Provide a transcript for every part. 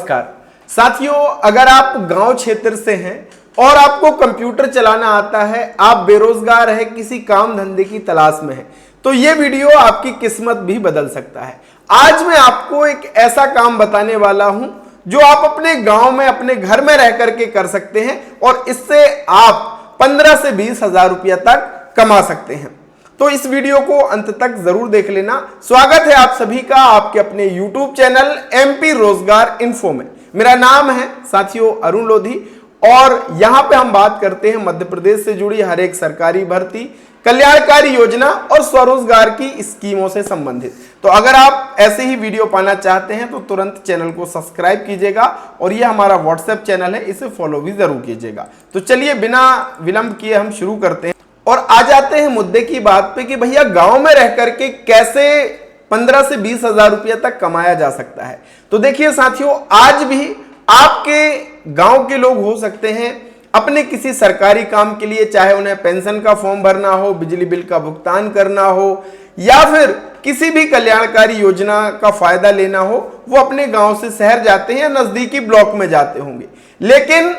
नमस्कार साथियों, अगर आप गांव क्षेत्र से हैं और आपको कंप्यूटर चलाना आता है, आप बेरोजगार हैं, किसी काम धंधे की तलाश में हैं, तो ये वीडियो आपकी किस्मत भी बदल सकता है। आज मैं आपको एक ऐसा काम बताने वाला हूं जो आप अपने गांव में अपने घर में रह करके कर सकते हैं और इससे आप 15 से 20 हजार रुपया तक कमा सकते हैं। तो इस वीडियो को अंत तक जरूर देख लेना। स्वागत है आप सभी का आपके अपने YouTube चैनल MP रोजगार इन्फो में। मेरा नाम है साथियों अरुण लोधी और यहां पे हम बात करते हैं मध्य प्रदेश से जुड़ी हर एक सरकारी भर्ती, कल्याणकारी योजना और स्वरोजगार की स्कीमों से संबंधित। तो अगर आप ऐसे ही वीडियो पाना चाहते हैं तो तुरंत चैनल को सब्सक्राइब कीजिएगा और यह हमारा व्हाट्सएप चैनल है, इसे फॉलो भी जरूर कीजिएगा। तो चलिए बिना विलंब किए हम शुरू करते हैं और आ जाते हैं मुद्दे की बात पे कि भैया गांव में रह करके कैसे 15 से 20 हजार रुपया तक कमाया जा सकता है। तो देखिए साथियों, आज भी आपके गांव के लोग हो सकते हैं अपने किसी सरकारी काम के लिए, चाहे उन्हें पेंशन का फॉर्म भरना हो, बिजली बिल का भुगतान करना हो या फिर किसी भी कल्याणकारी योजना का फायदा लेना हो, वो अपने गांव से शहर जाते हैं या नजदीकी ब्लॉक में जाते होंगे। लेकिन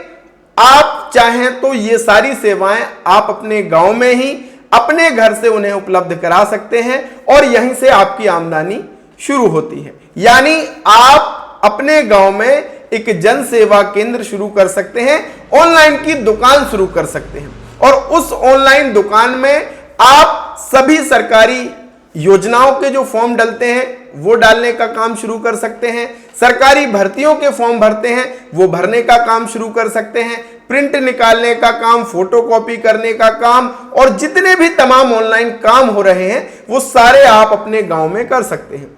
आप चाहें तो ये सारी सेवाएं आप अपने गांव में ही अपने घर से उन्हें उपलब्ध करा सकते हैं और यहीं से आपकी आमदनी शुरू होती है। यानी आप अपने गांव में एक जन सेवा केंद्र शुरू कर सकते हैं, ऑनलाइन की दुकान शुरू कर सकते हैं और उस ऑनलाइन दुकान में आप सभी सरकारी योजनाओं के जो फॉर्म डलते हैं वो डालने का काम शुरू कर सकते हैं, सरकारी भर्तियों के फॉर्म भरते हैं वो भरने का काम शुरू कर सकते हैं, प्रिंट निकालने का काम, फोटोकॉपी करने का काम और जितने भी तमाम ऑनलाइन काम हो रहे हैं वो सारे आप अपने गांव में कर सकते हैं।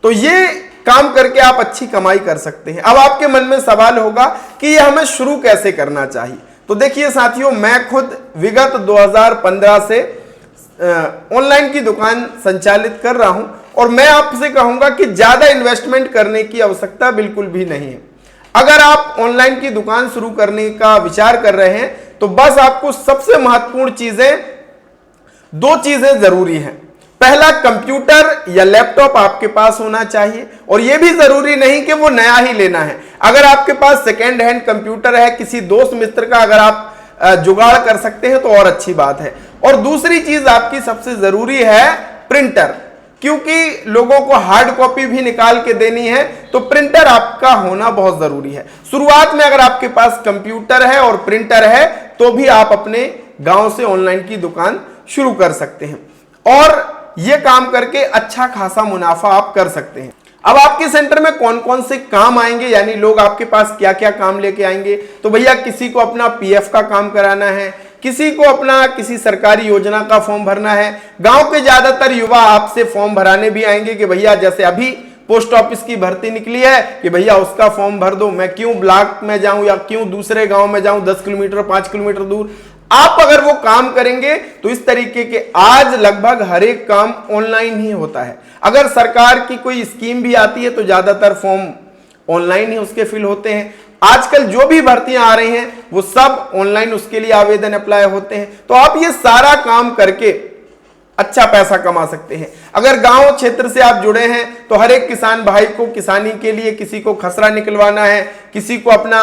तो ये काम करके आप अच्छी कमाई कर सकते हैं। अब आपके मन में सवाल होगा कि ये हमें शुरू कैसे करना चाहिए। तो देखिए साथियों, मैं खुद विगत 2015 से ऑनलाइन की दुकान संचालित कर रहा हूं और मैं आपसे कहूंगा कि ज्यादा इन्वेस्टमेंट करने की आवश्यकता बिल्कुल भी नहीं है। अगर आप ऑनलाइन की दुकान शुरू करने का विचार कर रहे हैं तो बस आपको सबसे महत्वपूर्ण दो चीजें जरूरी हैं। पहला, कंप्यूटर या लैपटॉप आपके पास होना चाहिए और यह भी जरूरी नहीं कि वो नया ही लेना है। अगर आपके पास सेकेंड हैंड कंप्यूटर है, किसी दोस्त मित्र का अगर आप जुगाड़ कर सकते हैं तो और अच्छी बात है। और दूसरी चीज आपकी सबसे जरूरी है प्रिंटर, क्योंकि लोगों को हार्ड कॉपी भी निकाल के देनी है तो प्रिंटर आपका होना बहुत जरूरी है। शुरुआत में अगर आपके पास कंप्यूटर है और प्रिंटर है तो भी आप अपने गांव से ऑनलाइन की दुकान शुरू कर सकते हैं और यह काम करके अच्छा खासा मुनाफा आप कर सकते हैं। अब आपके सेंटर में कौन कौन से काम आएंगे, यानी लोग आपके पास क्या क्या काम लेके आएंगे। तो भैया किसी को अपना PF का काम कराना है, किसी को अपना किसी सरकारी योजना का फॉर्म भरना है। गांव के ज्यादातर युवा आपसे फॉर्म भराने भी आएंगे कि भैया जैसे अभी पोस्ट ऑफिस की भर्ती निकली है कि भैया उसका फॉर्म भर दो, मैं क्यों ब्लॉक में जाऊं या क्यों दूसरे गांव में जाऊं 10 किलोमीटर 5 किलोमीटर दूर। आप अगर वो काम करेंगे तो इस तरीके के आज लगभग हर एक काम ऑनलाइन ही होता है। अगर सरकार की कोई स्कीम भी आती है तो ज्यादातर फॉर्म ऑनलाइन ही उसके फिल होते हैं। आजकल जो भी भर्तियां आ रही हैं वो सब ऑनलाइन उसके लिए आवेदन अप्लाई होते हैं। तो आप ये सारा काम करके अच्छा पैसा कमा सकते हैं। अगर गांव क्षेत्र से आप जुड़े हैं तो हर एक किसान भाई को किसानी के लिए किसी को खसरा निकलवाना है, किसी को अपना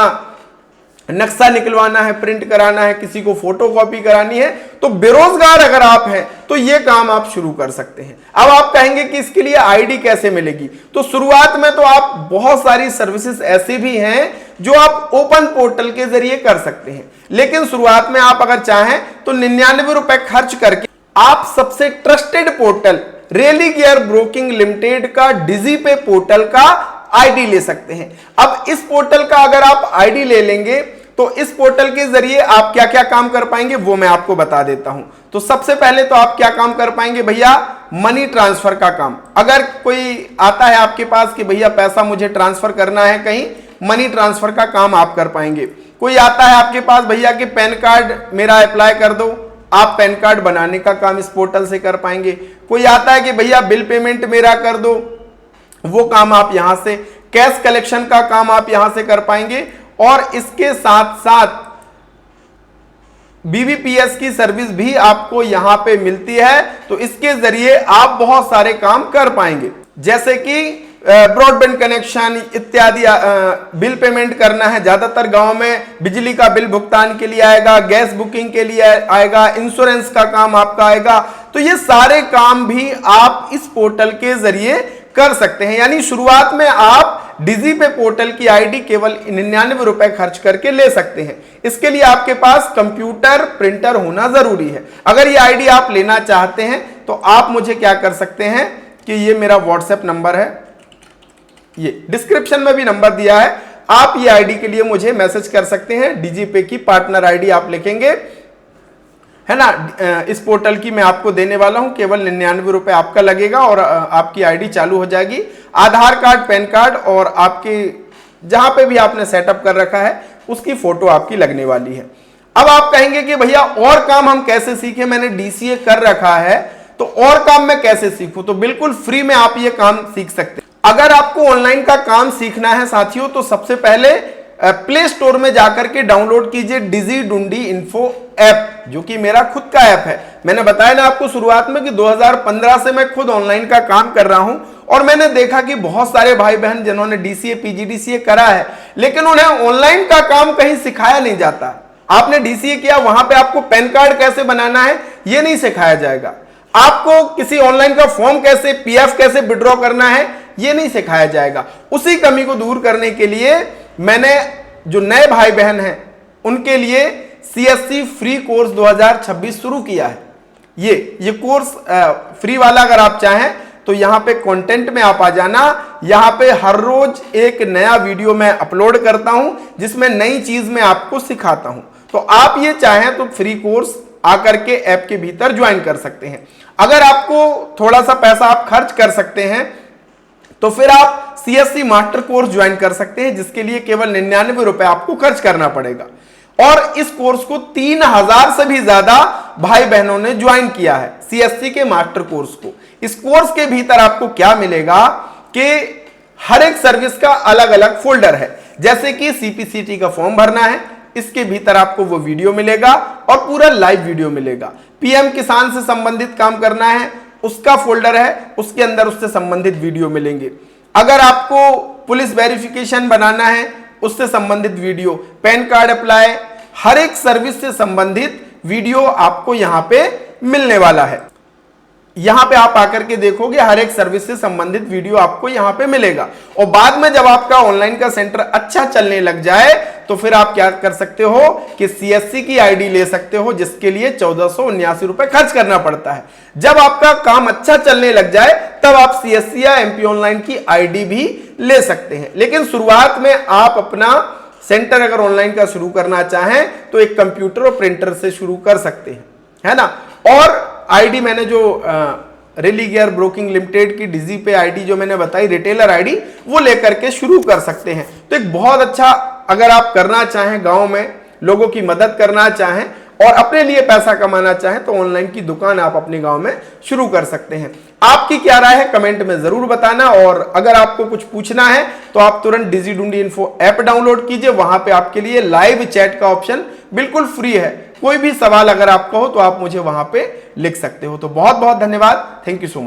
नक्शा निकलवाना है, प्रिंट कराना है, किसी को फोटोकॉपी करानी है, तो बेरोजगार अगर आप हैं तो ये काम आप शुरू कर सकते हैं। अब आप कहेंगे कि इसके लिए आईडी कैसे मिलेगी। तो शुरुआत में तो आप बहुत सारी सर्विसेज ऐसे भी हैं जो आप ओपन पोर्टल के जरिए कर सकते हैं, लेकिन शुरुआत में आप अगर चाहें तो 99 रुपए खर्च करके आप सबसे ट्रस्टेड पोर्टल रेली गियर ब्रोकिंग लिमिटेड का डिजीपे पोर्टल का आईडी ले सकते हैं। अब इस पोर्टल का अगर आप आईडी ले लेंगे तो इस पोर्टल के जरिए आप क्या क्या काम कर पाएंगे वो मैं आपको बता देता हूं। तो सबसे पहले तो आप क्या काम कर पाएंगे भैया, मनी ट्रांसफर का काम। अगर कोई आता है आपके पास कि भैया पैसा मुझे ट्रांसफर करना है कहीं, मनी ट्रांसफर का काम आप कर पाएंगे। कोई आता है आपके पास भैया कि पैन कार्ड मेरा अप्लाई कर दो, आप पैन कार्ड बनाने का काम इस पोर्टल से कर पाएंगे। कोई आता है कि भैया बिल पेमेंट मेरा कर दो, वो काम आप यहां से, कैश कलेक्शन का काम आप यहां से कर पाएंगे और इसके साथ साथ BBPS की सर्विस भी आपको यहां पे मिलती है। तो इसके जरिए आप बहुत सारे काम कर पाएंगे, जैसे कि ब्रॉडबैंड कनेक्शन इत्यादि बिल पेमेंट करना है, ज्यादातर गांव में बिजली का बिल भुगतान के लिए आएगा, गैस बुकिंग के लिए आएगा, इंश्योरेंस का काम आपका आएगा। तो ये सारे काम भी आप इस पोर्टल के जरिए कर सकते हैं। यानी शुरुआत में आप डिजीपे पोर्टल की आईडी केवल 99 रुपए खर्च करके ले सकते हैं। इसके लिए आपके पास कंप्यूटर प्रिंटर होना जरूरी है। अगर ये आईडी आप लेना चाहते हैं तो आप मुझे क्या कर सकते हैं कि ये मेरा व्हाट्सएप नंबर है, ये डिस्क्रिप्शन में भी नंबर दिया है, आप ये आईडी के लिए मुझे मैसेज कर सकते हैं। डिजीपे की पार्टनर आईडी आप लिखेंगे, है ना, इस पोर्टल की मैं आपको देने वाला हूं, केवल 99 रुपए आपका लगेगा और आपकी आईडी चालू हो जाएगी। आधार कार्ड, पैन कार्ड और आपके जहां पे भी आपने सेटअप कर रखा है उसकी फोटो आपकी लगने वाली है। अब आप कहेंगे कि भैया और काम हम कैसे सीखें, मैंने डीसीए कर रखा है तो और काम मैं कैसे सीखूं? तो बिल्कुल फ्री में आप ये काम सीख सकते हैं। अगर आपको ऑनलाइन का काम सीखना है साथियों तो सबसे पहले प्ले स्टोर में जाकर के डाउनलोड कीजिए डिजीडुंडी इन्फो ऐप, जो कि मेरा खुद का ऐप है। मैंने बताया ना आपको शुरुआत में कि 2015 से मैं खुद ऑनलाइन का काम कर रहा हूं और मैंने देखा कि बहुत सारे भाई बहन जिन्होंने डीसीए पीजीडीसीए करा है लेकिन उन्हें ऑनलाइन का काम कहीं सिखाया नहीं जाता। आपने डीसीए किया, वहां पे आपको पैन कार्ड कैसे बनाना है ये नहीं सिखाया जाएगा, आपको किसी ऑनलाइन का फॉर्म कैसे, पीएफ कैसे विड्रॉ करना है ये नहीं सिखाया जाएगा। उसी कमी को दूर करने के लिए मैंने जो नए भाई बहन हैं उनके लिए सीएससी फ्री कोर्स 2026 शुरू किया है। ये कोर्स फ्री वाला अगर आप चाहें तो यहां पे कंटेंट में आप आ जाना। यहां पे हर रोज एक नया वीडियो मैं अपलोड करता हूं जिसमें नई चीज मैं आपको सिखाता हूं। तो आप ये चाहें तो फ्री कोर्स आकर के ऐप के भीतर ज्वाइन कर सकते हैं। अगर आपको थोड़ा सा पैसा आप खर्च कर सकते हैं तो फिर आप सीएससी मास्टर कोर्स ज्वाइन कर सकते हैं जिसके लिए केवल 99 रुपए आपको खर्च करना पड़ेगा। और इस कोर्स को 3000 से भी ज्यादा भाई बहनों ने ज्वाइन किया है, सीएससी के मास्टर कोर्स को। इस कोर्स के भीतर आपको क्या मिलेगा कि हर एक सर्विस का अलग अलग फोल्डर है। जैसे कि सीपीसीटी का फॉर्म भरना है, इसके भीतर आपको वो वीडियो मिलेगा और पूरा लाइव वीडियो मिलेगा। पीएम किसान से संबंधित काम करना है, उसका फोल्डर है, उसके अंदर उससे संबंधित वीडियो मिलेंगे। अगर आपको पुलिस वेरिफिकेशन बनाना है उससे संबंधित वीडियो, पैन कार्ड अप्लाई, हर एक सर्विस से संबंधित वीडियो आपको यहां पे मिलने वाला है। यहां पे आप आकर के देखोगे हर एक सर्विस से संबंधित वीडियो आपको यहां पे मिलेगा। और बाद में जब आपका ऑनलाइन का सेंटर अच्छा चलने लग जाए तो फिर आप क्या कर सकते हो कि सीएससी की आईडी ले सकते हो जिसके लिए 1479 रुपए खर्च करना पड़ता है। जब आपका काम अच्छा चलने लग जाए तब आप सीएससी या एमपी ऑनलाइन की आईडी भी ले सकते हैं। लेकिन शुरुआत में आप अपना सेंटर अगर ऑनलाइन का शुरू करना चाहें तो एक कंप्यूटर और प्रिंटर से शुरू कर सकते हैं, है ना। और आईडी मैंने जो रेली गियर ब्रोकिंग लिमिटेड की डिजीपे आईडी जो मैंने बताई रिटेलर आईडी वो लेकर के शुरू कर सकते हैं। तो एक बहुत अच्छा, अगर आप करना चाहें गांव में लोगों की मदद करना चाहें और अपने लिए पैसा कमाना चाहें तो ऑनलाइन की दुकान आप अपने गांव में शुरू कर सकते हैं। आपकी क्या राय है कमेंट में जरूर बताना। और अगर आपको कुछ पूछना है तो आप तुरंत डिजीडुंडी इन्फो ऐप डाउनलोड कीजिए, वहां पे आपके लिए लाइव चैट का ऑप्शन बिल्कुल फ्री है। कोई भी सवाल अगर आपका हो तो आप मुझे वहां पे लिख सकते हो। तो बहुत बहुत धन्यवाद, थैंक यू सो मच।